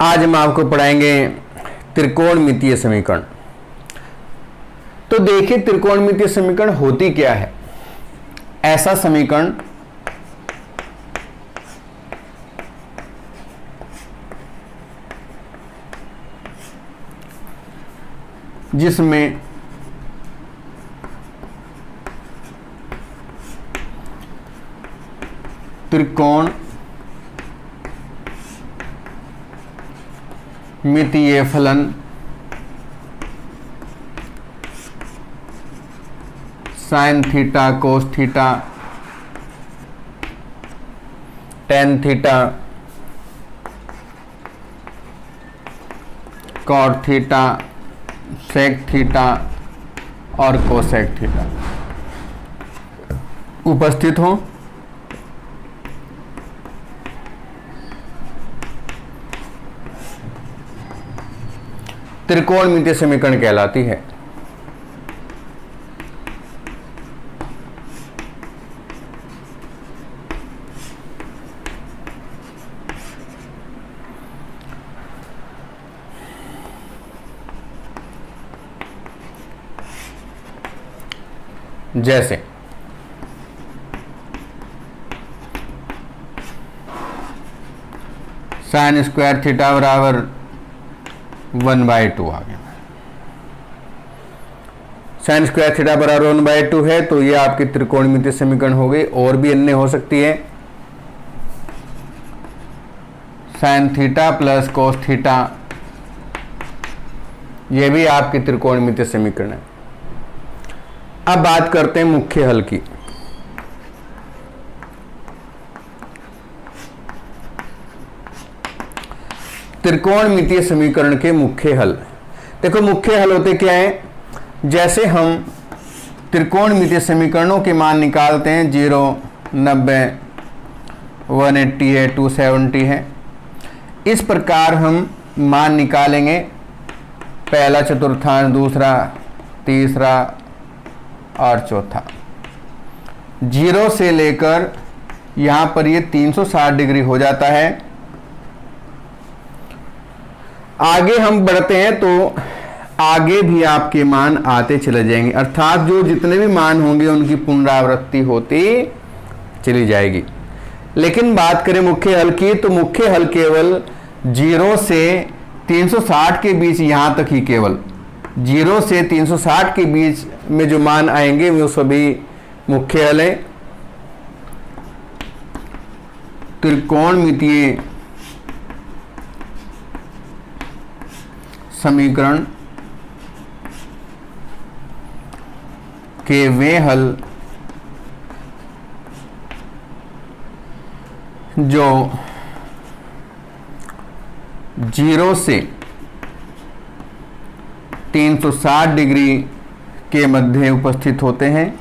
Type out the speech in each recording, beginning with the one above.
आज हम आपको पढ़ाएंगे त्रिकोणमितीय समीकरण। तो देखिए त्रिकोणमितीय समीकरण होती क्या है। ऐसा समीकरण जिसमें त्रिकोण मितीय फलन sine theta cos theta tan theta cot theta sec theta और कोसेक थीटा उपस्थित हो त्रिकोणमितीय समीकरण कहलाती है। जैसे साइन स्क्वायर थीटा बराबर 1/2 आ गया। साइन स्क्वायर थीटा बराबर 1/2 है तो ये आपकी त्रिकोणमितीय समीकरण हो गई। और भी अन्य हो सकती है, sine theta plus cos theta, ये भी आपकी त्रिकोणमितीय समीकरण है। अब बात करते हैं मुख्य हल की। त्रिकोणमितीय समीकरण के मुख्य हल। देखो मुख्य हल होते क्या है। जैसे हम त्रिकोणमितीय समीकरणों के मान निकालते हैं, 0, 90, 180 है, 270 है, इस प्रकार हम मान निकालेंगे। पहला चतुर्थांश, दूसरा, तीसरा और चौथा। 0 से लेकर यहां पर ये 360 डिग्री हो जाता है। आगे हम बढ़ते हैं तो आगे भी आपके मान आते चले जाएंगे, अर्थात जो जितने भी मान होंगे उनकी पुनरावृत्ति होती चली जाएगी। लेकिन बात करें मुख्य हल की, तो मुख्य हल केवल 0 से 360 के बीच, यहां तक ही केवल 0 से 360 के बीच में जो मान आएंगे वो सभी मुख्य हल है। त्रिकोणमितीय समीकरण के वे हल जो 0 से 360 डिग्री के मध्य उपस्थित होते हैं।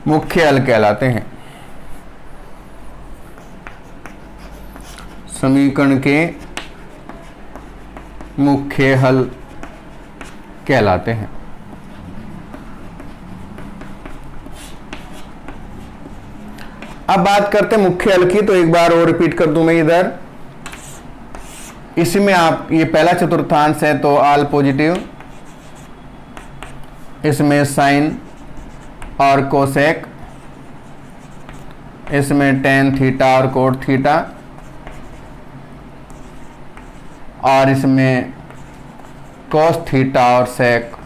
मुख्य हल कहलाते हैं। समीकरण के मुख्य हल कहलाते हैं। अब बात करते हैं मुख्य हल की, तो एक बार और रिपीट कर दूं मैं इधर। इसमें आप ये पहला चतुर्थांश है तो ऑल पॉजिटिव, इसमें साइन और कोसेक, इसमें टेन थीटा और कोट थीटा, और इसमें कोस थीटा और सेक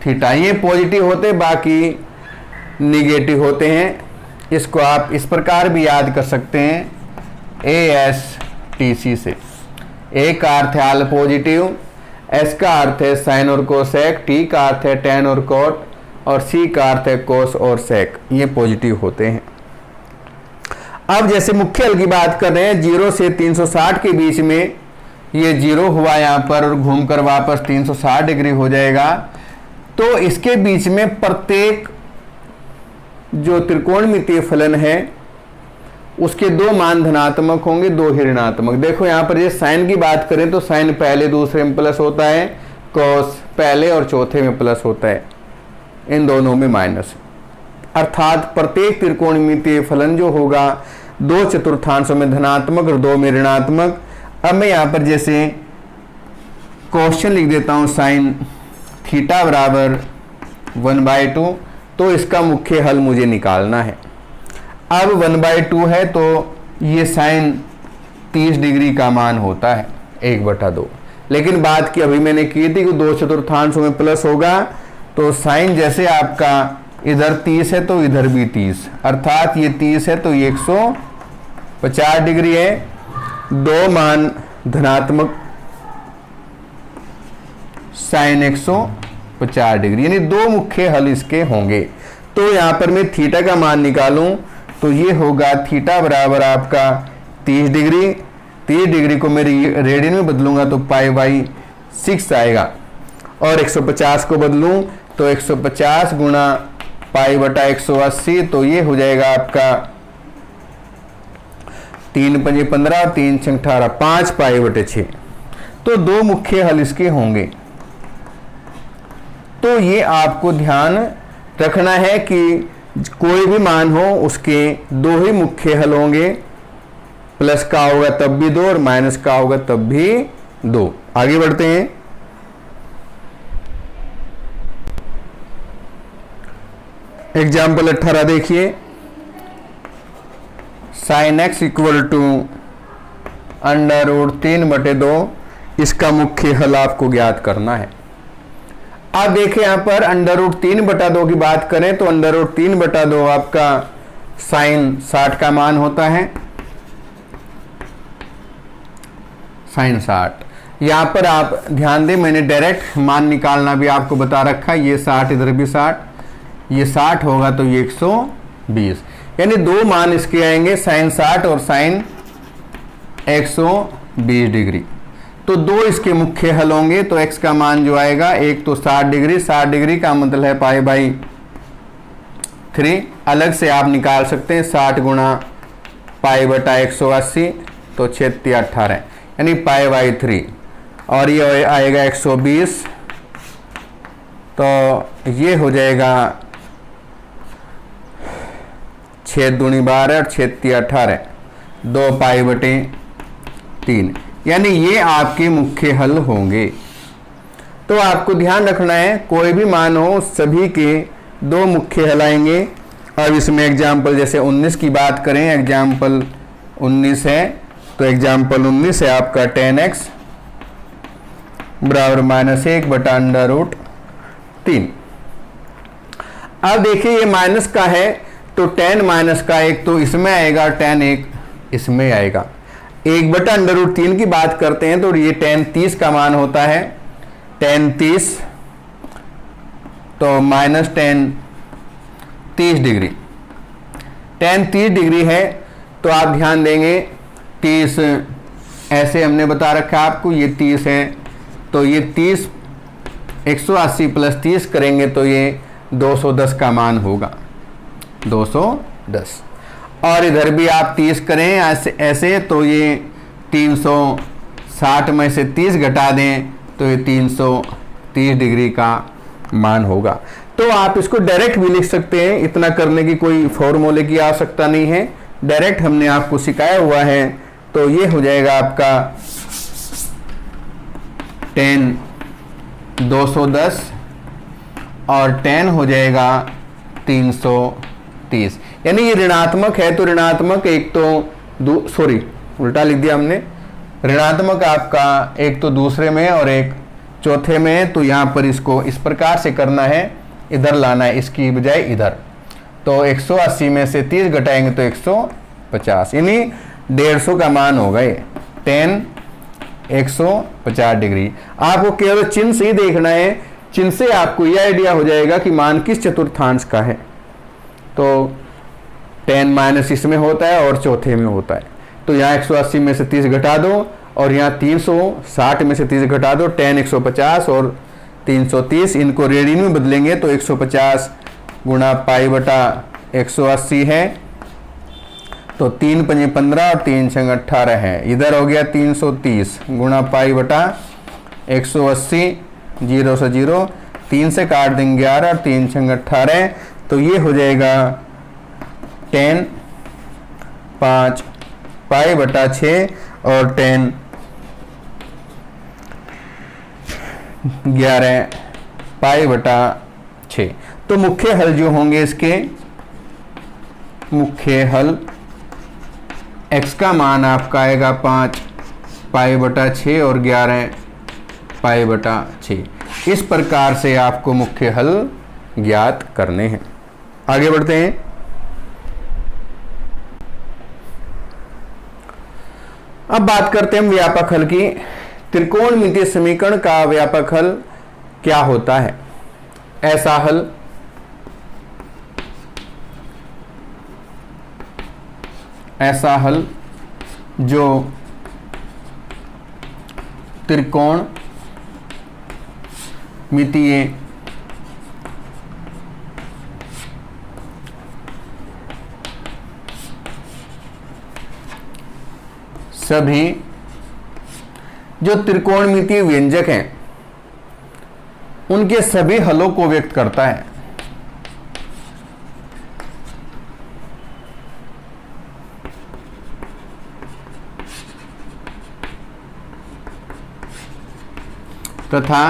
थीटा। ये पॉजिटिव होते, बाकी निगेटिव होते हैं। इसको आप इस प्रकार भी याद कर सकते हैं, ASTC से। A का अर्थ है ऑल पॉजिटिव, S का अर्थ है साइन और कोसेक, T का अर्थ है टेन और कोट, और C का अर्थ है कोस और सेक। ये पॉजिटिव होते हैं। अब जैसे मुख्य हल की बात कर रहे हैं, 0 से 360 के बीच में ये 0 हुआ यहाँ पर और घूमकर वापस 360 डिग्री हो जाएगा। तो इसके बीच में प्रत्येक जो त्रिकोणमितीय फलन है उसके दो मान धनात्मक होंगे, दो ही ऋणात्मक। देखो यहाँ पर ये साइन की बात करें तो साइन पहले दूसरे में प्लस होता है, cos पहले और चौथे में प्लस होता है, इन दोनों में माइनस। अर्थात प्रत्येक त्रिकोणमितीय फलन जो होगा 2/4 में धनात्मक और 2 में ऋणात्मक। अब मैं यहाँ पर जैसे क्वेश्चन लिख देता हूँ साइन थीटा बराबर 1/2, तो इसका मुख्य हल मुझे निकालना है। अब 1/2 है तो ये साइन 30 डिग्री का मान होता है 1/2। लेकिन बात की अभी मैंने की थी कि 2/4 में प्लस होगा, तो साइन जैसे आपका इधर 30 है तो इधर भी 30, अर्थात ये 30 है तो ये 150 डिग्री है। दो मान धनात्मक साइन 150 डिग्री, यानी दो मुख्य हल इसके होंगे। तो यहाँ पर मैं थीटा का मान निकालूं तो ये होगा थीटा बराबर आपका 30 डिग्री। 30 डिग्री को मैं रेडियन में बदलूंगा तो π/6 आएगा, और 150 को बदलूं तो 150 गुणा π/180, तो ये हो जाएगा आपका 3 × 5 = 15, 3 × 6 = 18, 5 π/6। तो दो मुख्य हल इसके होंगे। तो ये आपको ध्यान रखना है कि कोई भी मान हो उसके दो ही मुख्य हल होंगे, प्लस का होगा तब भी 2 और माइनस का होगा तब भी 2। आगे बढ़ते हैं। एग्जाम्पल 18 देखिए, साइन x = √3/2, इसका मुख्य हल आपको ज्ञात करना है। आप देखें यहां पर √3/2 की बात करें तो √3/2 आपका साइन 60 का मान होता है, साइन 60। यहां पर आप ध्यान दें, मैंने डायरेक्ट मान निकालना भी आपको बता रखा है। ये 60, इधर भी 60, ये 60 होगा तो ये 120, यानी दो मान इसके आएंगे, साइन 60 और साइन 120 डिग्री। तो दो इसके मुख्य हल होंगे। तो x का मान जो आएगा, एक तो 60 डिग्री, 60 डिग्री का मतलब है π/3। अलग से आप निकाल सकते हैं, 60 गुणा π/180 तो 36 18, यानी π/3, और ये आएगा 120, तो ये हो जाएगा 6 दूनी 12 और 36 18, 2 π/3, यानी ये आपके मुख्य हल होंगे। तो आपको ध्यान रखना है, कोई भी मान हो सभी के दो मुख्य हल आएंगे। अब इसमें एग्जाम्पल जैसे 19 की बात करें, एग्जाम्पल 19 है तो एग्जाम्पल 19 है आपका tan x बराबर -1/√3। अब देखिए ये माइनस का है तो tan माइनस का एक तो इसमें आएगा, tan एक इसमें आएगा। 1/√3 की बात करते हैं तो ये tan 30 का मान होता है, tan 30 तो minus tan 30 degree. tan 30 degree है तो आप ध्यान देंगे 30 ऐसे हमने बता रखा है आपको, ये 30 है तो ये 30 180 + 30 करेंगे तो ये 210 का मान होगा, 210। और इधर भी आप 30 करें ऐसे तो ये 360 में से 30 घटा दें तो ये 330 डिग्री का मान होगा। तो आप इसको डायरेक्ट भी लिख सकते हैं, इतना करने की कोई फॉर्मूले की आवश्यकता नहीं है, डायरेक्ट हमने आपको सिखाया हुआ है। तो ये हो जाएगा आपका tan 210 और tan हो जाएगा 330, यानी ये ऋणात्मक है तो ऋणात्मक एक तो सॉरी उल्टा लिख दिया हमने, ऋणात्मक आपका एक तो दूसरे में और एक चौथे में है। तो यहाँ पर इसको इस प्रकार से करना है, इधर लाना है इसकी बजाय इधर। तो 180 में से 30 घटाएंगे तो 150, यानी 150 का मान होगा ये tan 150 डिग्री। आपको केवल चिन्ह से ही देखना है, चिन्ह से आपको यह आइडिया हो जाएगा कि मान किस चतुर्थांश का है। तो tan माइनस इसमें होता है और चौथे में होता है। तो यहाँ 180 में से 30 घटा दो और यहाँ 360 में से 30 घटा दो, tan 150 और 330, इनको रेडियन में बदलेंगे तो 150 गुणा π/180 है, तो 3 × 5 = 15 और 3 × 6 = 18 है। इधर हो गया 330 गुणा π/180, 0 से 0, 3 से काट देंगे 11 और 3 छंग 18, तो ये हो जाएगा 10 5 पाई बटा 6 और 10 11 पाई बटा 6। तो मुख्य हल जो होंगे इसके, मुख्य हल x का मान आपका आएगा 5 पाई बटा 6 और 11 पाई बटा 6। इस प्रकार से आपको मुख्य हल ज्ञात करने हैं। आगे बढ़ते हैं। अब बात करते हैं व्यापक हल की। त्रिकोणमितीय समीकरण का व्यापक हल क्या होता है? ऐसा हल जो त्रिकोणमितीय सभी जो त्रिकोणमितीय व्यंजक हैं उनके सभी हलों को व्यक्त करता है। तथा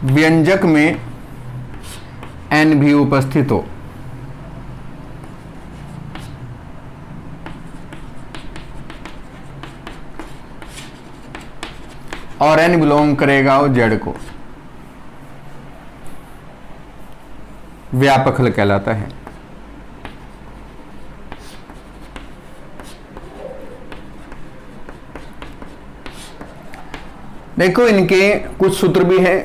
व्यंजक में n भी उपस्थित हो। और n बिलोंग करेगा वो z को, व्यापक हल कहलाता है। देखो इनके कुछ सूत्र भी हैं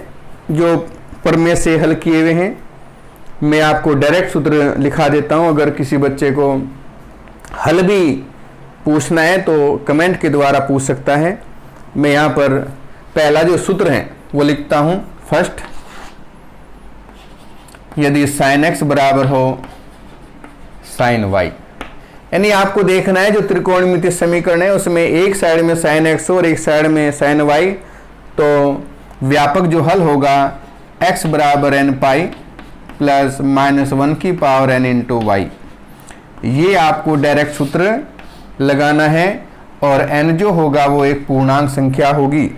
जो प्रमेय से हल किए हुए हैं। मैं आपको डायरेक्ट सूत्र लिखा देता हूं। अगर किसी बच्चे को हल भी पूछना है तो कमेंट के द्वारा पूछ सकता है। मैं यहाँ पर पहला जो सूत्र है वो लिखता हूं। फर्स्ट, यदि sin x बराबर हो sin y, यानी आपको देखना है जो त्रिकोणमितीय समीकरण है उसमें एक साइड में sin x और एक साइड में sin y, तो व्यापक जो हल होगा x बराबर n पाई प्लस -1 की पावर n इंटू वाई। ये आपको डायरेक्ट सूत्र लगाना है और n जो होगा वो एक पूर्णांक संख्या होगी।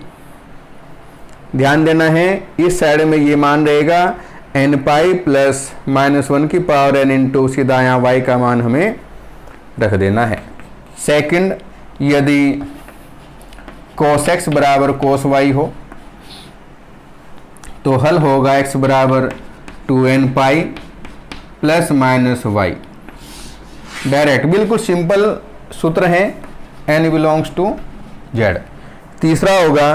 ध्यान देना है इस साइड में ये मान रहेगा n पाई प्लस -1 की पावर n इंटू सीधा यहाँ y का मान हमें रख देना है। सेकंड, यदि cos x बराबर cos y हो तो हल होगा x बराबर 2n pi plus -y। Direct बिल्कुल सिंपल सूत्र है, n बिलोंग्स टू z। तीसरा होगा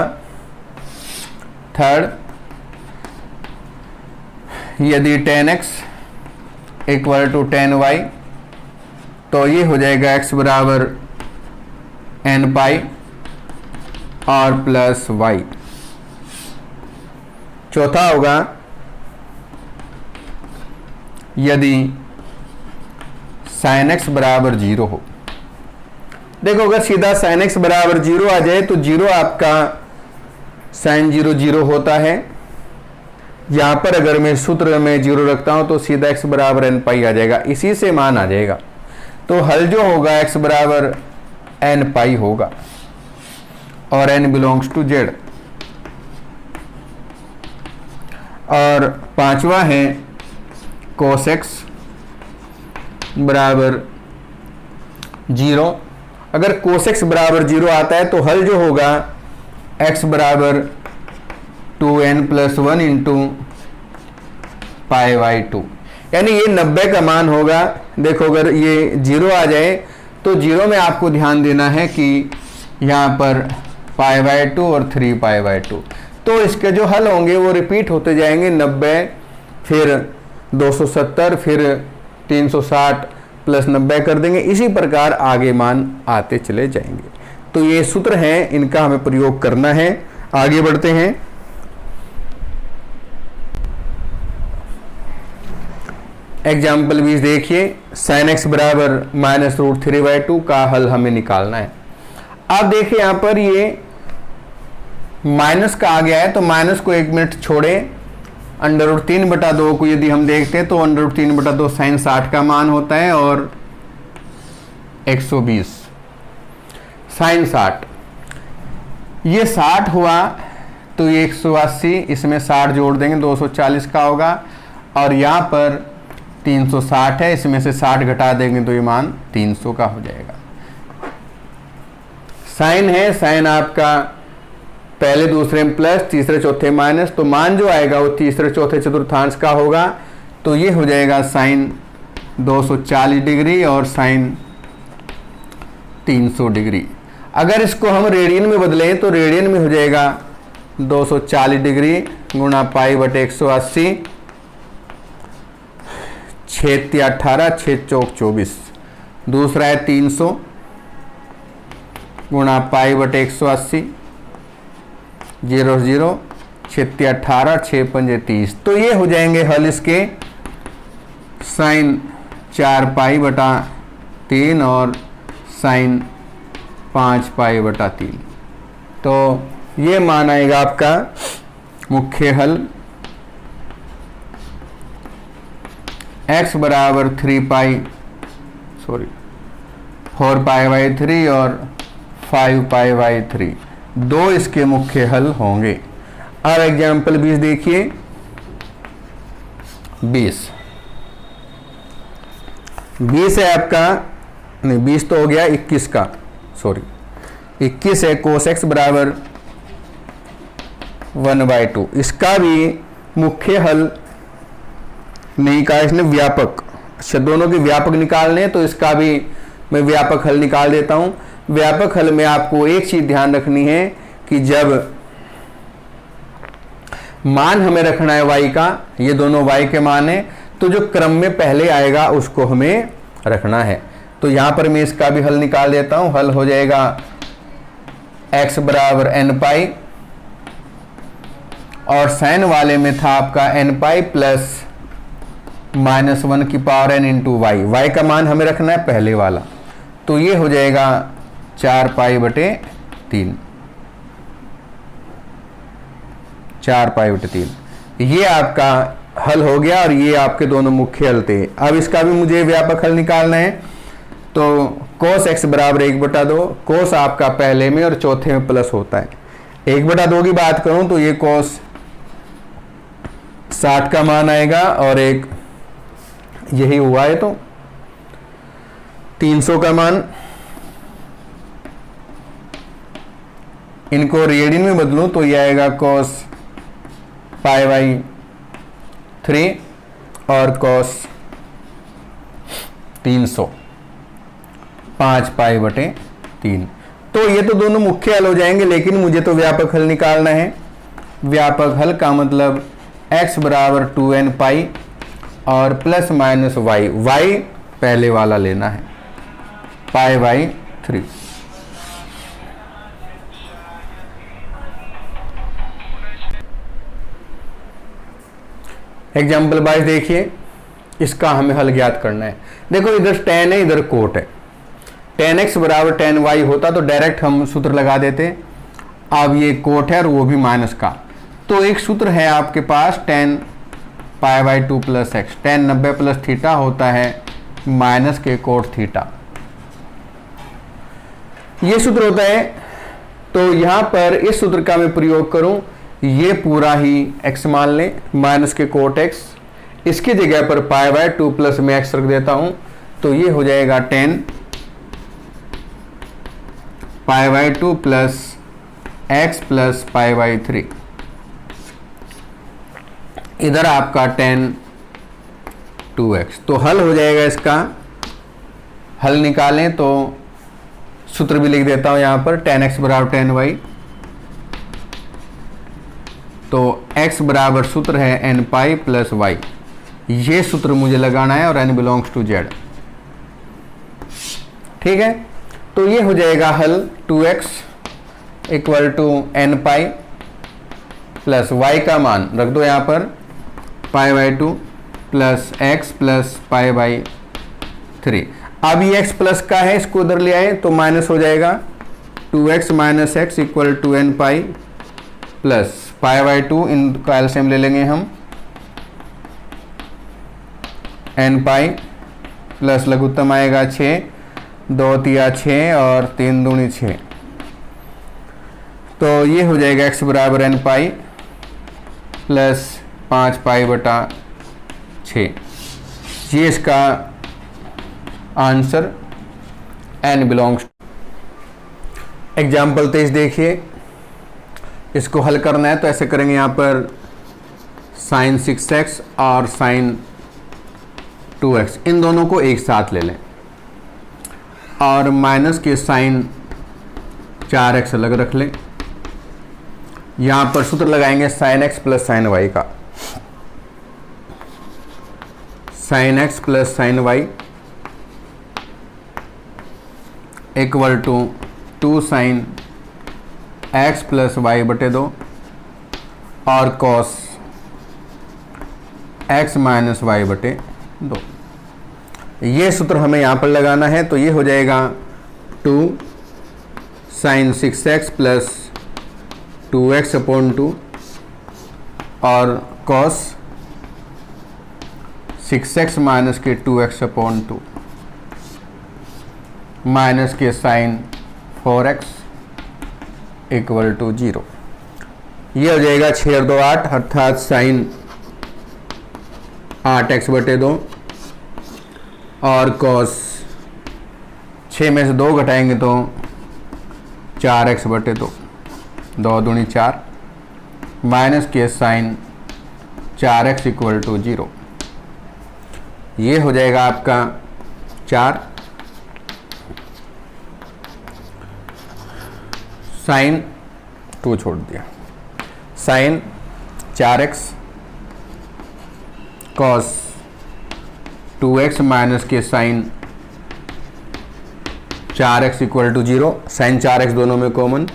थर्ड, यदि tan x equal to tan y तो ये हो जाएगा x बराबर n पाई और प्लस y। चौथा होगा यदि sin x बराबर 0 हो। देखो अगर सीधा sin x बराबर 0 आ जाए तो 0 आपका sin 0 0 होता है। यहाँ पर अगर मैं सूत्र में 0 रखता हूँ तो सीधा x बराबर n पाई आ जाएगा, इसी से मान आ जाएगा। तो हल जो होगा x बराबर n पाई होगा और n बिलोंग्स टू z। और पांचवा है cos x बराबर 0। अगर cos x बराबर 0 आता है तो हल जो होगा x बराबर 2n plus 1 into pi by 2, यानी ये 90 का मान होगा। देखो अगर ये 0 आ जाए तो 0 में आपको ध्यान देना है कि यहाँ पर पाई बाई 2 और 3 पाई बाई 2, तो इसके जो हल होंगे वो रिपीट होते जाएंगे। 90 फिर 270 फिर 360 प्लस 90 कर देंगे, इसी प्रकार आगे मान आते चले जाएंगे। तो ये सूत्र हैं, इनका हमें प्रयोग करना है। आगे बढ़ते हैं। एग्जाम्पल 20 देखिए, sin x बराबर -√3/2 का हल हमें निकालना है। आप देखिए यहाँ पर ये माइनस का आ गया है तो माइनस को 1 मिनट छोड़े, √3/2 को यदि हम देखते हैं तो √3/2 साइन 60 का मान होता है और 120 साइन 60, ये 60 हुआ तो ये 180, इसमें 60 जोड़ देंगे 240 का होगा, और यहाँ पर 360 है, इसमें से 60 घटा देंगे तो ये मान 300 का हो जाएगा। साइन है, साइन आपका पहले दूसरे में प्लस, तीसरे चौथे माइनस, तो मान जो आएगा वो तीसरे चौथे चतुर्थांश का होगा, तो ये हो जाएगा साइन 240 डिग्री और साइन 300 डिग्री। अगर इसको हम रेडियन में बदलें तो रेडियन में हो जाएगा 240 डिग्री गुणा π/180, 6 × 18, 6 × 24, दूसरा है 300 गुणा π/180, 0 0, 6 × 18, 6 × 5 30, तो ये हो जाएंगे हल इसके साइन 4π/3 और साइन 5π/3, तो ये मान आएगा आपका मुख्य हल x बराबर 4π/3 और 5π/3, दो इसके मुख्य हल होंगे। अब एग्जाम्पल 20 देखिए। 20 है आपका, नहीं 20 तो हो गया 21 का, 21 है cos x बराबर 1/2, इसका भी मुख्य हल नहीं कहा इसने, व्यापक। अच्छा, दोनों के व्यापक निकालने, तो इसका भी मैं व्यापक हल निकाल देता हूं। व्यापक हल में आपको एक चीज ध्यान रखनी है कि जब मान हमें रखना है y का, ये दोनों y के मान है, तो जो क्रम में पहले आएगा उसको हमें रखना है। तो यहां पर मैं इसका भी हल निकाल देता हूं। हल हो जाएगा x बराबर nπ, और साइन वाले में था आपका nπ प्लस -1 की power n into y. Y का मान हमें रखना है पहले वाला, तो ये हो जाएगा 4π/3, 4π/3, ये आपका हल हो गया और ये आपके दोनों मुख्य हल थे। अब इसका भी मुझे व्यापक हल निकालना है, तो cos x बराबर 1/2, cos आपका पहले में और चौथे में प्लस होता है। 1/2 की बात करूं तो ये cos 60 का मान आएगा, और एक यही हुआ है तो 300 का मान। इनको रेडियन में बदलूं तो ये आएगा cos π/3 और cos 300, 5π/3। तो ये तो दोनों मुख्य हल हो जाएंगे, लेकिन मुझे तो व्यापक हल निकालना है। व्यापक हल का मतलब x बराबर 2nπ और प्लस माइनस y, y पहले वाला लेना है, π/3। एग्जाम्पल 22 देखिए, इसका हमें हल ज्ञात करना है। देखो इधर tan है, इधर कोट है। tan x बराबर tan y होता तो डायरेक्ट हम सूत्र लगा देते। अब ये कोट है और वो भी माइनस का, तो एक सूत्र है आपके पास tan π/2 plus x, tan 90 plus theta होता है माइनस के कोट थीटा, ये सूत्र होता है। तो यहां पर इस सूत्र का मैं प्रयोग करूं, ये पूरा ही x मान लें, माइनस के कोट x, इसकी जगह पर π/2 प्लस में x रख देता हूं, तो ये हो जाएगा tan π/2 प्लस x प्लस π/3। इधर आपका tan 2x, तो हल हो जाएगा इसका। हल निकालें तो सूत्र भी लिख देता हूं यहां पर, tan x बराबर tan y, तो x बराबर सूत्र है nπ प्लस y, ये सूत्र मुझे लगाना है और n बिलोंग्स टू z। ठीक है, तो ये हो जाएगा हल 2x equal to nπ plus y का मान रख दो यहाँ पर π/2 प्लस x प्लस π/3। अब ये x प्लस का है, इसको उधर ले आए तो माइनस हो जाएगा, 2x minus x equal to nπ plus π/2, इनका एलसीएम ले लेंगे हम, n प्लस लघुत्तम आएगा 6, 2 तिया 6 और 3 दूनी 6, तो ये हो जाएगा x बराबर n प्लस 5π/6। ये इसका आंसर n बिलोंग्स। एग्जाम्पल 23 देखिए, इसको हल करना है तो ऐसे करेंगे, यहाँ पर sin 6x और sin 2x इन दोनों को एक साथ ले लें और माइनस के sin 4x अलग रख लें। यहाँ पर सूत्र लगाएंगे sin x plus sin y का, sin x plus sin y equal to 2 sin x plus y/2 और cos x माइनस y/2। ये सूत्र हमें यहाँ पर लगाना है, तो ये हो जाएगा 2 sin 6x प्लस 2x/2 और cos 6x माइनस के 2x/2 माइनस के sin 4x इक्वल टू 0। ये हो जाएगा 6 और 2 8, अर्थात sin 8x/2 और cos 6 में से 2 घटाएंगे तो 4x/2, 2 दूनी 4 माइनस के sin 4x इक्वल टू 0। ये हो जाएगा आपका 4 sin 2 छोड़ दिया, sin 4x cos 2x minus के sin 4x equal to 0। sin 4x दोनों में common,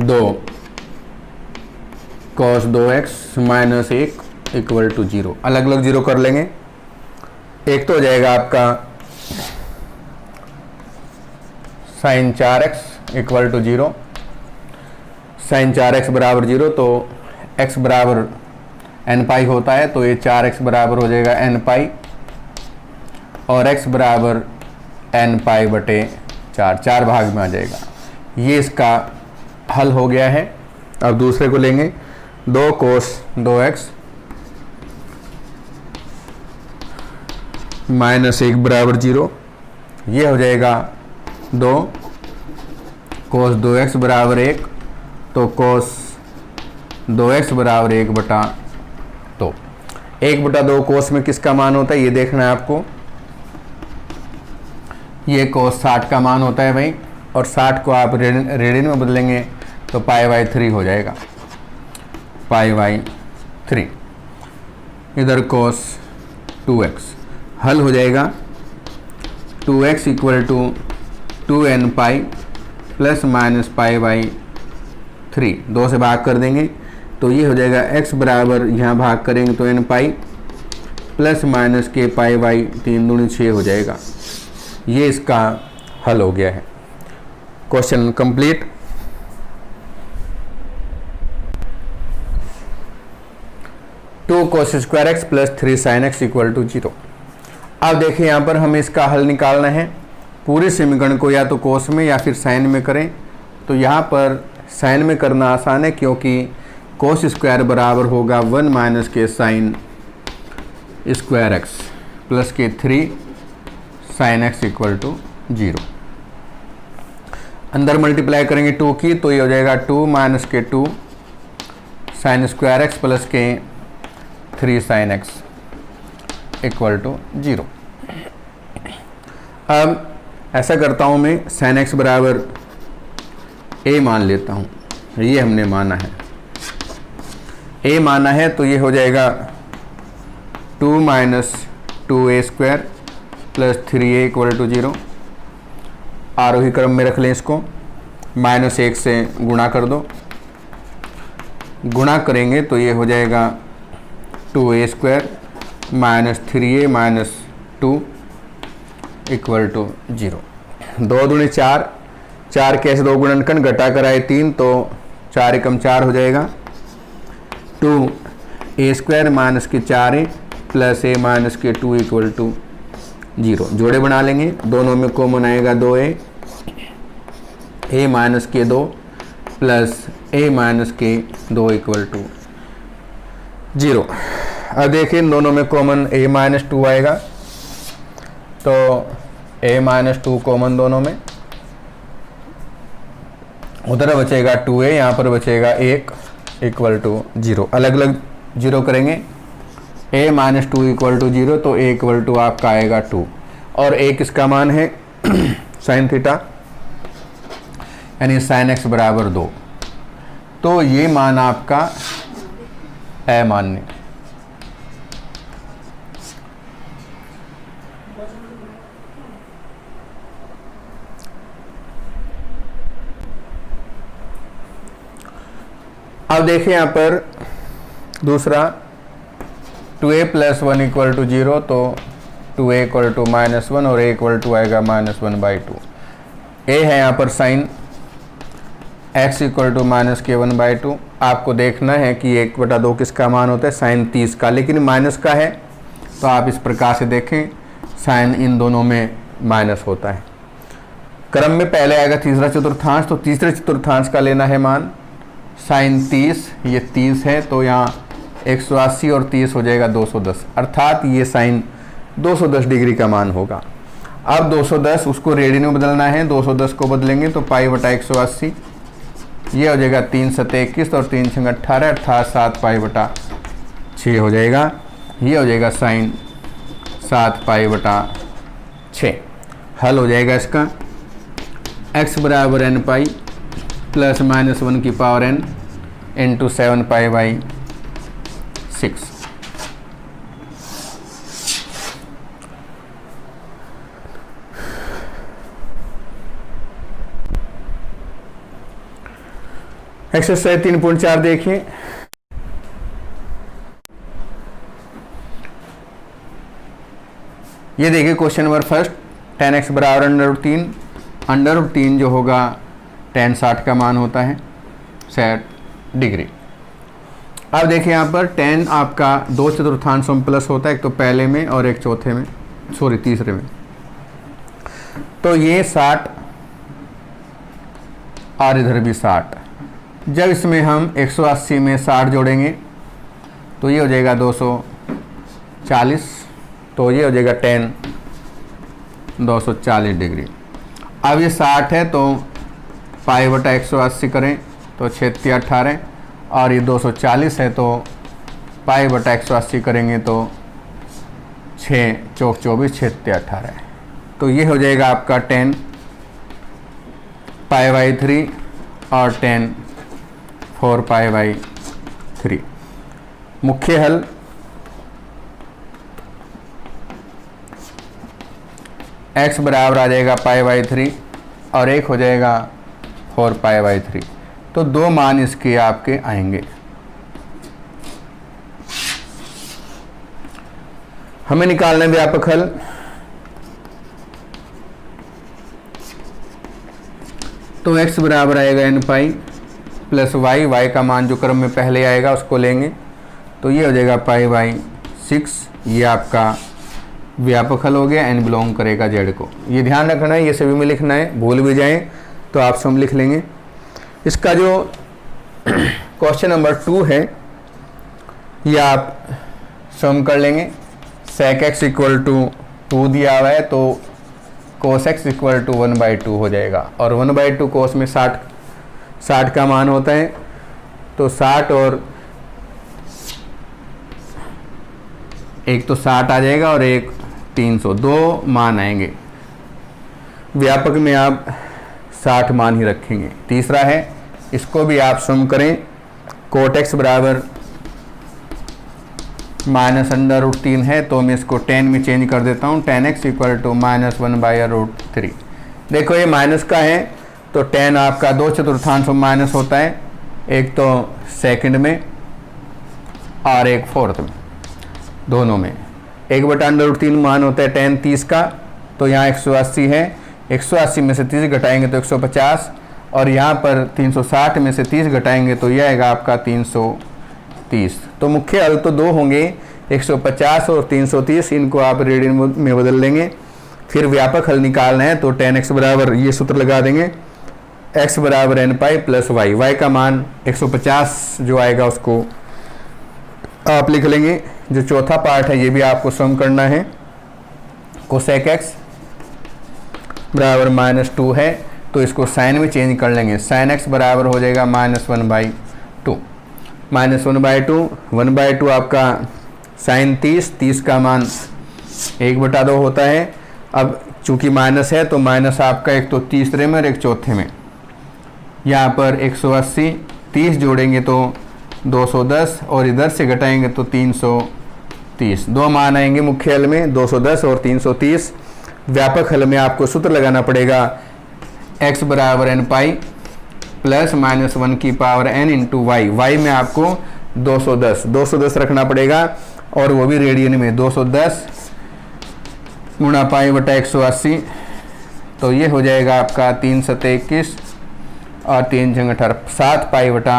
2 cos 2x minus 1 equal to 0। अलग अलग 0 कर लेंगे। एक तो हो जाएगा आपका sin 4x equal to 0, sin 4x बराबर 0, तो x बराबर n होता है, तो ये 4x बराबर हो जाएगा n और x बराबर n/4, 4 भाग में आ जाएगा। ये इसका हल हो गया है। अब दूसरे को लेंगे, 2 cos 2x माइनस 1 बराबर 0। ये हो जाएगा 2 cos 2x बराबर 1, तो cos 2x बराबर 1/2। 1/2 cos में किसका मान होता है ये देखना है आपको। ये cos 60 का मान होता है भाई, और 60 को आप रेडियन में बदलेंगे तो π/3 हो जाएगा, π/3। इधर cos 2x हल हो जाएगा, 2x equal to 2n plus minus π/3, 2 से भाग कर देंगे तो ये हो जाएगा x बराबर, यहाँ भाग करेंगे तो n प्लस माइनस के π/3 दूनी 6 हो जाएगा। ये इसका हल हो गया है। Question complete. Two cos square x plus 3 sin x equal to 0। अब देखिए यहाँ पर हमें इसका हल निकालना है। पूरे समीकरण को या तो कोस में या फिर साइन में करें, तो यहाँ पर साइन में करना आसान है, क्योंकि कोस स्क्वायर बराबर होगा 1 माइनस के साइन स्क्वायर एक्स प्लस के 3 साइन एक्स इक्वल टू 0। अंदर मल्टीप्लाई करेंगे 2 की, तो ये हो जाएगा 2 माइनस के 2 साइन स्क्वायर एक्स प्लस के 3 साइन एक्स इक्वल टू 0। अब ऐसा करता हूँ मैं, साइन एक्स बराबर a मान लेता हूँ, ये हमने माना है, a माना है, तो ये हो जाएगा 2 minus 2a square plus 3a equal to 0। आरोही क्रम में रख लें इसको, माइनस 1 से गुणा कर दो, गुणा करेंगे तो ये हो जाएगा 2a square minus 3a minus 2 equal to 0। 2 दूनी 4, 4 के ऐसे 2 गुणनखंड घटा कर आए 3, तो 4 एकम 4 हो जाएगा। 2a² माइनस के 4a प्लस a माइनस के 2 इक्वल टू 0। जोड़े बना लेंगे, दोनों में कॉमन आएगा 2a, a माइनस के 2 प्लस a माइनस के 2 इक्वल टू 0। अब देखिए दोनों में कॉमन a माइनस 2 आएगा, तो a माइनस 2 कॉमन दोनों में, उधर बचेगा 2a, यहाँ पर बचेगा 1 इक्वल टू 0। अलग अलग 0 करेंगे, a माइनस 2 इक्वल टू 0, तो a इक्वल टू आपका आएगा 2, और a किसका मान है साइन थीटा, यानी साइन x बराबर 2। तो ये मान आपका अमान्य। अब देखिए यहाँ पर दूसरा 2a प्लस 1 इक्वल टू 0, तो 2a इक्वल टू -1 और a इक्वल टू आएगा -1/2। a है यहाँ पर sign x equal to -k1/2। आपको देखना है कि 1/2 किसका मान होता है, साइन 30 का, लेकिन माइनस का है, तो आप इस प्रकार से देखें, साइन इन दोनों में माइनस होता है। क्रम में पहले आएगा तीसरा चतुर्थांश, तो तीसरे चतुर्थांश का लेना है मान। साइन 30, ये 30 है, तो यहाँ 180 और 30 हो जाएगा 210, अर्थात ये साइन 210 डिग्री का मान होगा। अब 210 उसको रेडियन में बदलना है, 210 को बदलेंगे तो π/180, ये हो जाएगा 3 × 7 = 21 और 3 × 6 = 18, अर्थात 7π/6 हो जाएगा। ये हो जाएगा साइन 7π/6। हल हो जाएगा इसका, x बराबर nπ प्लस -1 की पावर n इंटू 7π/6। एक्सरसाइज 3.4 देखिए। ये देखिए question number first, tan x बराबर √3, √3 जो होगा tan 60 का मान होता है 60 डिग्री। अब देखिए यहाँ पर tan आपका 2 चतुर्थांशों में प्लस होता है, एक तो पहले में और एक चौथे में, सॉरी तीसरे में, तो ये 60 और इधर भी 60। जब इसमें हम 180 में 60 जोड़ेंगे तो ये हो जाएगा 240, तो ये हो जाएगा tan 240 डिग्री। अब ये 60 है तो π/180 करें तो 6 × 18, और ये 240 है तो π/180 करेंगे तो 6 × 24, 6 × 18, तो ये हो जाएगा आपका tan π/3 और tan 4π/3। मुख्य हल, x बराबर आ जाएगा π/3 और एक हो जाएगा 4π/3, तो 2 मान इसके आपके आएंगे। हमें निकालना है व्यापक हल। तो x बराबर आएगा nπ प्लस y का मान जो क्रम में पहले आएगा उसको लेंगे, तो ये हो जाएगा π/6। ये आपका व्यापक हल हो गया, n बिलोंग करेगा z को। ये ध्यान रखना है, ये सभी में लिखना है, भूल भी जाएं तो आप सम लिख लेंगे। इसका जो क्वेश्चन नंबर 2 है ये आप सम कर लेंगे। sec x इक्वल टू 2 दिया हुआ है, तो cos x इक्वल टू 1/2 हो जाएगा, और 1/2 cos में 60 का मान होता है, तो 60 और एक तो 60 आ जाएगा और एक 300, 2 मान आएंगे। व्यापक में आप 60 मान ही रखेंगे। तीसरा है, इसको भी आप सम करें। cot x बराबर -√3 है, तो मैं इसको tan में चेंज कर देता हूँ। tan x equal to -1/√3। देखो ये माइनस का है, तो tan आपका 2 चतुर्थांश में माइनस होता है, एक तो सेकंड में और एक फोर्थ में, दोनों में 1/√3 मान होता है tan 30 का, तो यहाँ 180 है, 180 में से 30 घटाएंगे तो 150, और यहाँ पर 360 में से 30 घटाएंगे तो यह आएगा आपका 330। तो मुख्य हल तो दो होंगे, 150 और 330, इनको आप रेडियन में बदल लेंगे। फिर व्यापक हल निकालना है तो tan x बराबर ये सूत्र लगा देंगे, x बराबर n pi plus y, y का मान 150 जो आएगा उसको आप लिख लेंगे। जो चौथा पार्ट है ये भी आपको सम करना है। कोसेक x बराबर -2 है तो इसको साइन में चेंज कर लेंगे, साइन x बराबर हो जाएगा -1/2, -1/2, 1/2 आपका साइन 30 का मान 1/2 होता है। अब चूंकि माइनस है तो माइनस आपका एक तो तीसरे में और एक चौथे में, यहाँ पर 180, 30 जोड़ेंगे तो 210 और इधर से घटाएंगे तो 330। दो मान आएंगे मुख्य हल में, 210 और 330। व्यापक हल में आपको सूत्र लगाना पड़ेगा, x बराबर n पाई प्लस -1 की power n into y, y में आपको 210 रखना पड़ेगा और वो भी रेडियन में, 210 गुणा पाई बटा 180, तो ये हो जाएगा आपका 3 7 21 और 3 6 18, 7 पाई बटा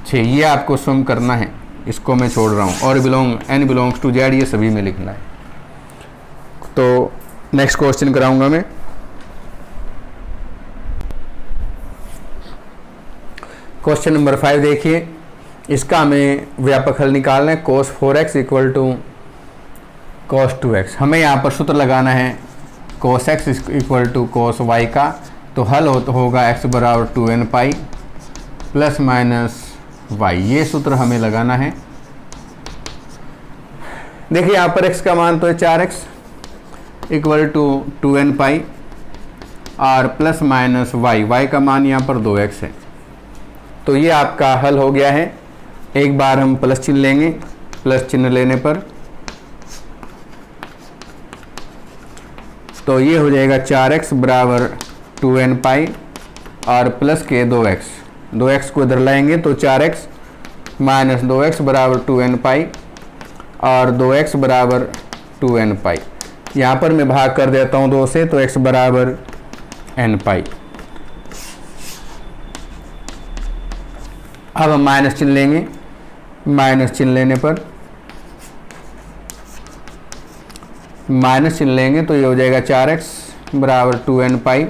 6। ये आपको सम करना है, इसको मैं छोड़ रहा हूँ, और n बिलोंग्स टू z ये सभी में लिखना है। तो नेक्स्ट क्वेश्चन कराऊंगा मैं। क्वेश्चन नंबर 5 देखिए, इसका हमें व्यापक हल निकालना है। cos 4x equal to cos 2x। हमें यहाँ पर सूत्र लगाना है cos x equal to cos y का, तो हल होगा x बराबर 2n पाई प्लस माइनस y, ये सूत्र हमें लगाना है। देखिए यहाँ पर x का मान तो है 4x इक्वल टू 2n पाई और प्लस माइनस y का मान यहाँ पर 2x है। तो ये आपका हल हो गया है। एक बार हम प्लस चिन्ह लेंगे, प्लस चिन्ह लेने पर तो ये हो जाएगा 4x बराबर 2n पाई और प्लस के 2x को इधर लाएंगे तो 4x माइनस 2x बराबर 2n पाई और 2x बराबर 2n पाई। यहाँ पर मैं भाग कर देता हूँ 2 से, तो x बराबर n पाई। अब हम माइनस चिन्ह लेंगे, माइनस चिन्ह लेने पर माइनस चिन्ह लेंगे तो ये हो जाएगा 4x बराबर 2n पाई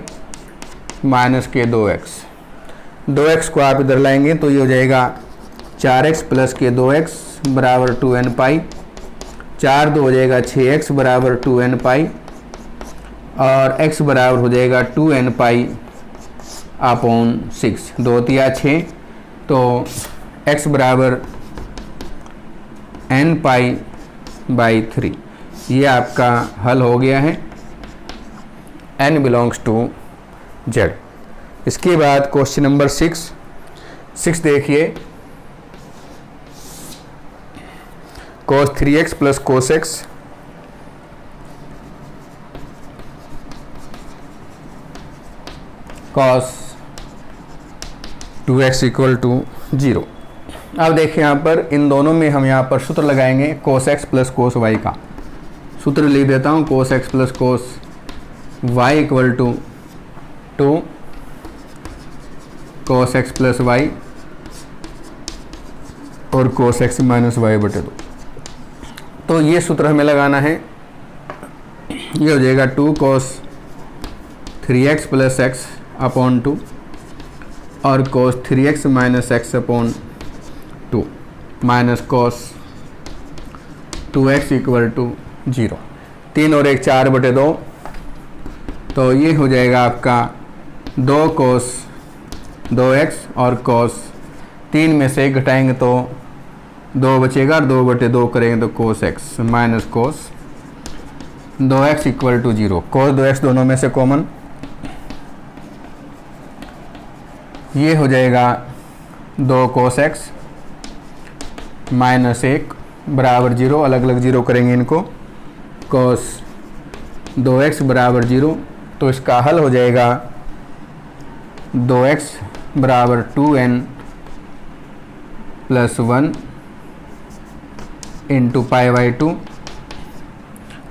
माइनस के 2x को आप इधर लाएंगे तो ये हो जाएगा 4x प्लस के 2x बराबर 2n पाई, 4 2 हो जाएगा 6x बराबर 2n पाई और x बराबर हो जाएगा 2n पाई अपॉन 6, 2 तिया 6, तो x बराबर n पाई बाई 3। ये आपका हल हो गया है, n बिलोंग्स टू z। इसके बाद क्वेश्चन नंबर 6 देखिए, cos 3x plus cos x cos 2x equal to 0। अब देखिए यहाँ पर इन दोनों में हम यहाँ पर सूत्र लगाएंगे cos x plus cos y का। सूत्र लिख देता हूँ, cos x plus cos y equal to 2 cos x plus y और cos x माइनस y बटे 2। तो ये सूत्र हमें लगाना है। ये हो जाएगा 2 cos 3x plus x upon 2 और cos 3x minus x upon 2 minus cos 2x equal to 0। 3 और 1 4 बटे 2, तो ये हो जाएगा आपका 2 cos 2x और cos 3 में से 1 घटाएंगे तो 2 बचेगा और 2 बटे 2 करेंगे तो cos x minus cos 2x equal to 0। cos 2x दोनों में से कॉमन, ये हो जाएगा 2 cos x माइनस 1 बराबर 0, अलग अलग 0 करेंगे इनको, cos 2x बराबर 0। तो इसका हल हो जाएगा 2x बराबर 2n plus 1 into pi by 2।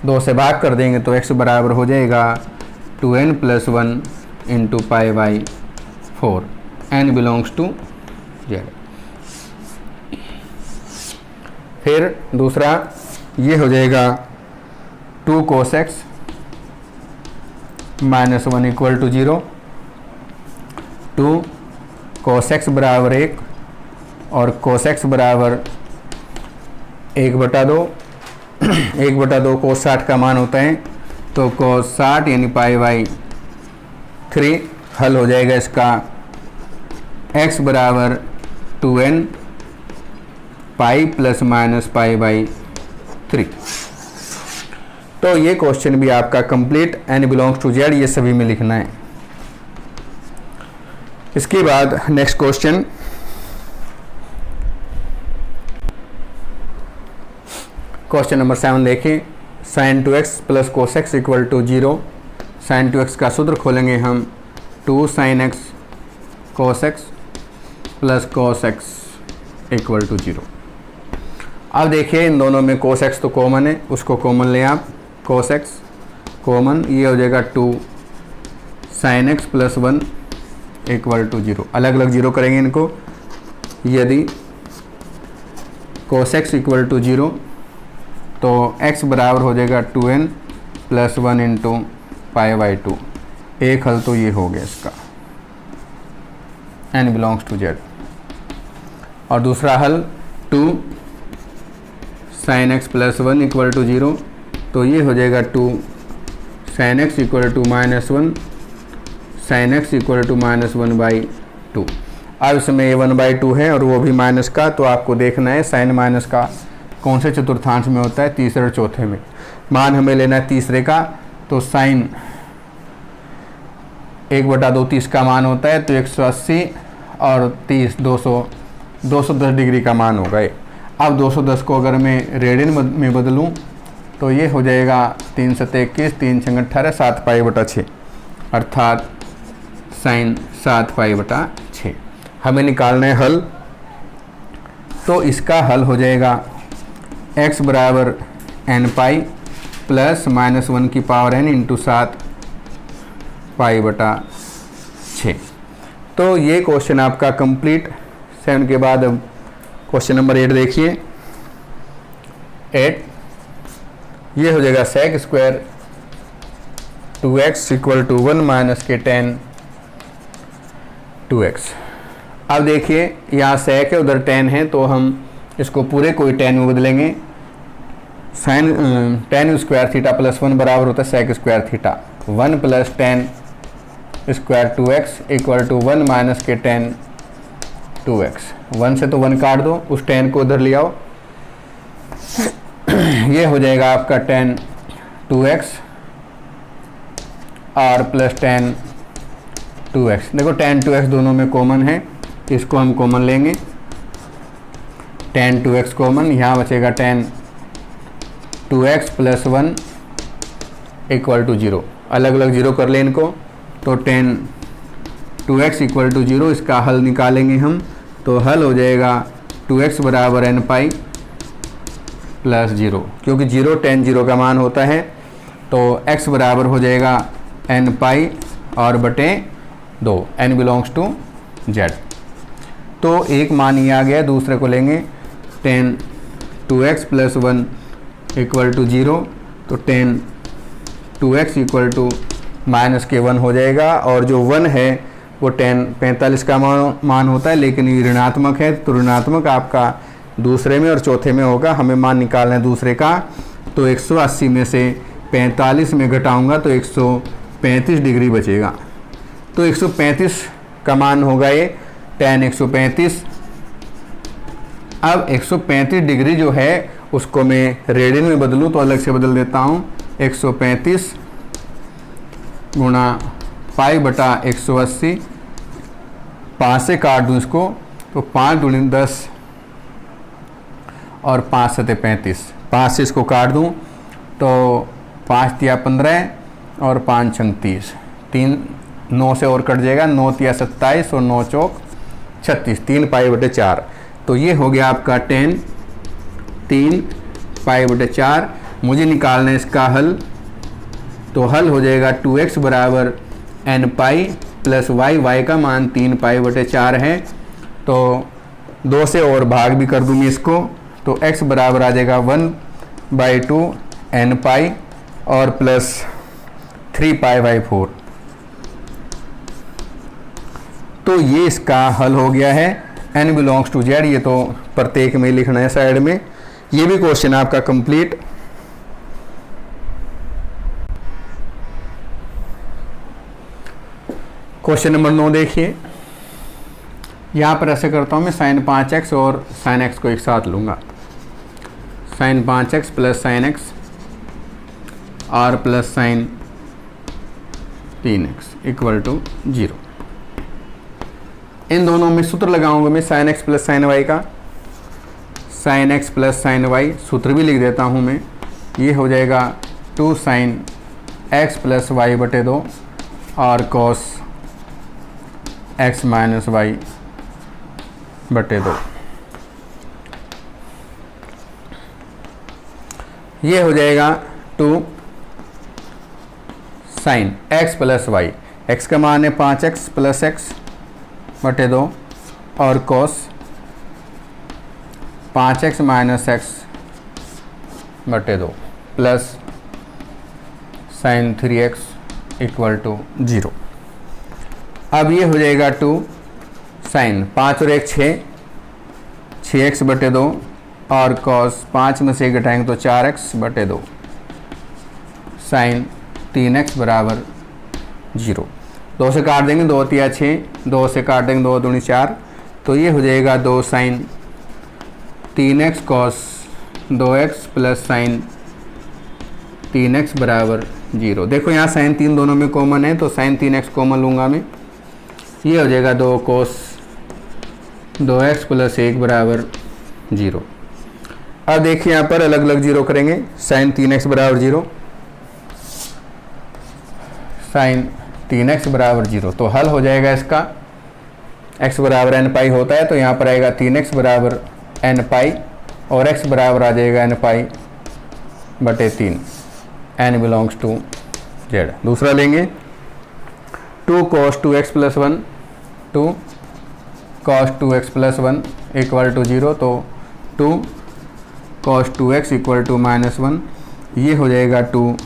2 से भाग कर देंगे तो x बराबर हो जाएगा 2n plus 1 into pi by 4, n belongs to z। फिर दूसरा ये हो जाएगा 2 cos x minus 1 equal to 0, 2 cos x बराबर 1 और cos x बराबर 1/2। 1/2 cos 60 का मान होता है, तो cos 60 यानी पाई बाई 3। हल हो जाएगा इसका x बराबर 2n pi plus minus pi by 3। तो ये क्वेश्चन भी आपका complete, n belongs to z, ये सभी में लिखना है। इसके बाद नेक्स्ट क्वेश्चन, क्वेश्चन नंबर 7 देखिए। sin 2x plus cos x equal to 0। sin 2x का सूत्र खोलेंगे हम, 2 sin x cos x plus cos x equal to 0। अब देखिए इन दोनों में cos x तो कॉमन है, उसको कॉमन ले आप, cos x कॉमन, ये हो जाएगा 2 sin x plus 1 equal to 0। अलग अलग 0 करेंगे इनको। यदि cos x इक्वल टू 0 तो x बराबर हो जाएगा 2n plus 1 into pi by 2। एक हल तो ये हो गया इसका, n बिलोंग्स टू z। और दूसरा हल 2 sin x plus 1 equal to 0, तो ये हो जाएगा 2 sin x equal to minus 1 sin x equal to minus 1/2। अब इसमें ये 1/2 है और वो भी माइनस का, तो आपको देखना है साइन माइनस का कौन से चतुर्थांश में होता है, तीसरे और चौथे में। मान हमें लेना है तीसरे का, तो साइन 1/2 30 का मान होता है, तो 180 और 30 210 डिग्री का मान होगा। अब 210 को अगर मैं रेडियन में बदलूं तो ये हो जाएगा 3 7 21 3 6 18 7 पाई/6, अर्थात साइन 7 पाई/6। हमें निकालना है हल, तो इसका हल हो जाएगा x बराबर n पाई प्लस माइनस 1 की पावर n इंटू 7 पाई/6। तो ये क्वेश्चन आपका कंप्लीट। 7 के बाद अब क्वेश्चन नंबर 8 देखिए। 8 ये हो जाएगा sec square 2x equal to 1 minus के tan 2x। अब देखिए यहाँ sec है, उधर tan है, तो हम इसको पूरे कोई tan में बदलेंगे। Sine tan square theta plus 1 बराबर होता है sec square theta. 1 plus tan square 2x equal to 1 minus के tan 2x। 1 से तो 1 काट दो, उस tan को उधर ले आओ, ये हो जाएगा आपका tan 2x और प्लस tan 2x। देखो tan 2x दोनों में कॉमन है, इसको हम कॉमन लेंगे, tan 2x कॉमन, यहाँ बचेगा tan 2x plus 1 equal to 0। अलग अलग 0 कर लें इनको, तो tan 2x इक्वल टू 0, इसका हल निकालेंगे हम, तो हल हो जाएगा 2x बराबर n पाई प्लस 0, क्योंकि 0 tan 0 का मान होता है, तो x बराबर हो जाएगा n पाई और बटे 2, n बिलोंग्स टू z। तो एक मान ये आ गया, दूसरे को लेंगे tan 2x plus 1 equal to 0, तो tan 2x equal to minus के 1 हो जाएगा, और जो 1 है वो tan 45 का मान होता है, लेकिन ये ऋणात्मक है, तो ऋणात्मक आपका दूसरे में और चौथे में होगा। हमें मान निकालना है दूसरे का, तो 180 में से 45 में घटाऊंगा तो 135 डिग्री बचेगा, तो 135 का मान होगा ये tan 135। अब 135 डिग्री जो है उसको मैं रेडियन में बदलूँ तो अलग से बदल देता हूँ, 135 गुणा पाई/180, 5 से काट दूँ इसको, तो 5 दूनी 10 और 5 सते 35, 5 से इसको काट दूँ तो 5 तिया 15 और 5 छंग 30, 3 9 से और कट जाएगा, 9 तिया 27 और 9 चौक 36, 3 पाई/4। तो ये हो गया आपका tan 3 पाई/4। मुझे निकालना है इसका हल, तो हल हो जाएगा 2x बराबर n pi plus y, y का मान 3 पाई बटे 4 है, तो 2 से और भाग भी कर दूंगी इसको, तो x बराबर आ जाएगा 1/2 n पाई और प्लस 3 पाई बाई 4। तो ये इसका हल हो गया है। n बिलोंग्स टू z, ये तो प्रत्येक में लिखना है साइड में। ये भी क्वेश्चन आपका कंप्लीट। क्वेश्चन नंबर 9 देखिए, यहाँ पर ऐसे करता हूँ मैं, sin 5x और sin x को एक साथ लूँगा। sin 5x plus sin x और plus sin 3x equal to 0। इन दोनों में सूत्र लगाऊंगा मैं sin x plus sin y का। sin x plus sin y सूत्र भी लिख देता हूँ मैं। ये हो जाएगा 2 sin x प्लस y बटे 2 और cos x माइनस y बटे 2। ये हो जाएगा 2 sin x plus y, x का मान है 5x प्लस x बटे 2 और cos 5x माइनस x बटे 2 plus sin 3x equal to 0। अब ये हो जाएगा 2 sin 5 और 1 6, 6x बटे 2 और cos 5 में से घटाएंगे तो 4x बटे 2 sin 3x बराबर 0। 2 से काट देंगे, 2 तिया 6, 2 से काट देंगे 2 दूनी 4, तो ये हो जाएगा 2 sin 3x cos 2x plus sin 3x बराबर 0। देखो यहाँ sin 3 दोनों में कॉमन है, तो sin 3x कॉमन लूँगा मैं। ये हो जाएगा 2 cos 2x प्लस 1 बराबर 0। अब देखिए यहाँ पर अलग अलग जीरो करेंगे। sin 3x बराबर 0, sin 3x बराबर 0, तो हल हो जाएगा इसका। x बराबर n पाई होता है, तो यहाँ पर आएगा 3x बराबर n पाई और x बराबर आ जाएगा n पाई बटे 3, n बिलोंग्स टू z। दूसरा लेंगे 2 cos 2x plus 1, 2 cos 2x plus 1 equal to 0, तो 2 cos 2x equal to minus 1। ये हो जाएगा 2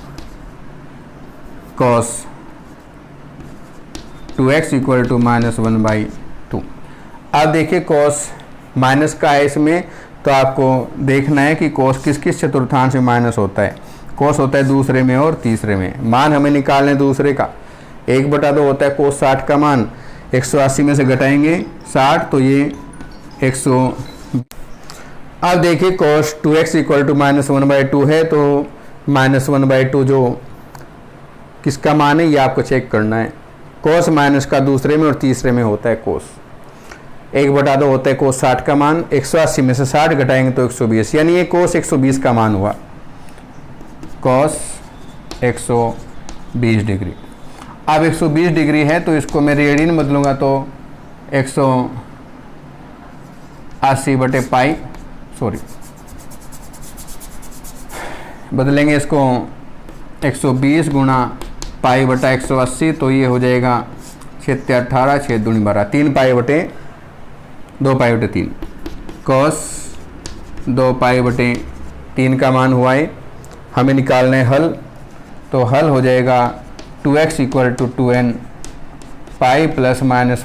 cos 2x equal to minus 1/2। अब देखिए cos माइनस का है इसमें, तो आपको देखना है कि cos किस किस चतुर्थांश में माइनस होता है। cos होता है दूसरे में और तीसरे में। मान हमें निकालने दूसरे का, 1/2 होता है cos 60 का मान, 180 में से घटाएंगे 60, तो ये 100। अब देखिए cos 2x equal to minus 1/2 है, तो माइनस 1/2 जो किसका मान है ये आपको चेक करना है। cos माइनस का दूसरे में और तीसरे में होता है cos। 1/2 होता है cos 60 का मान, 180 में से 60 घटाएंगे तो 120, यानी ये cos 120 का मान हुआ, cos 120 डिग्री। अब 120 डिग्री है तो इसको मैं रेडियन बदलूंगा, तो 180 बटे पाई, सॉरी बदलेंगे इसको 120 गुणा पाई बटा 180, तो ये हो जाएगा 6 18, 6 दूनी 12, 3 पाई बटे 2 पाई बटे 3, cos 2 पाई बटे 3 का मान हुआ है। हमें निकालना है हल, तो हल हो जाएगा 2x equal to 2n pi plus minus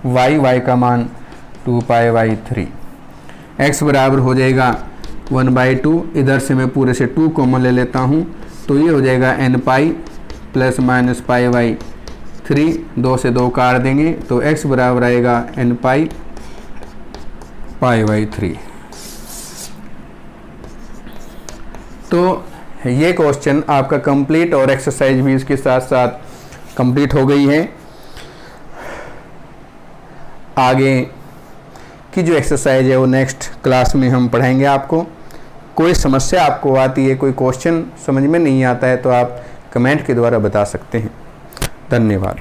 y का मान 2 पाई बाई 3। x बराबर हो जाएगा 1/2, इधर से मैं पूरे से 2 कॉमन ले लेता हूँ, तो ये हो जाएगा n pi plus minus pi by 3, 2 से 2 काट देंगे, तो x बराबर आएगा n पाई बाई 3। तो ये क्वेश्चन आपका कंप्लीट और एक्सरसाइज भी इसके साथ साथ कंप्लीट हो गई है। आगे की जो एक्सरसाइज है वो नेक्स्ट क्लास में हम पढ़ाएंगे आपको। कोई समस्या आपको आती है, कोई क्वेश्चन समझ में नहीं आता है, तो आप कमेंट के द्वारा बता सकते हैं। धन्यवाद।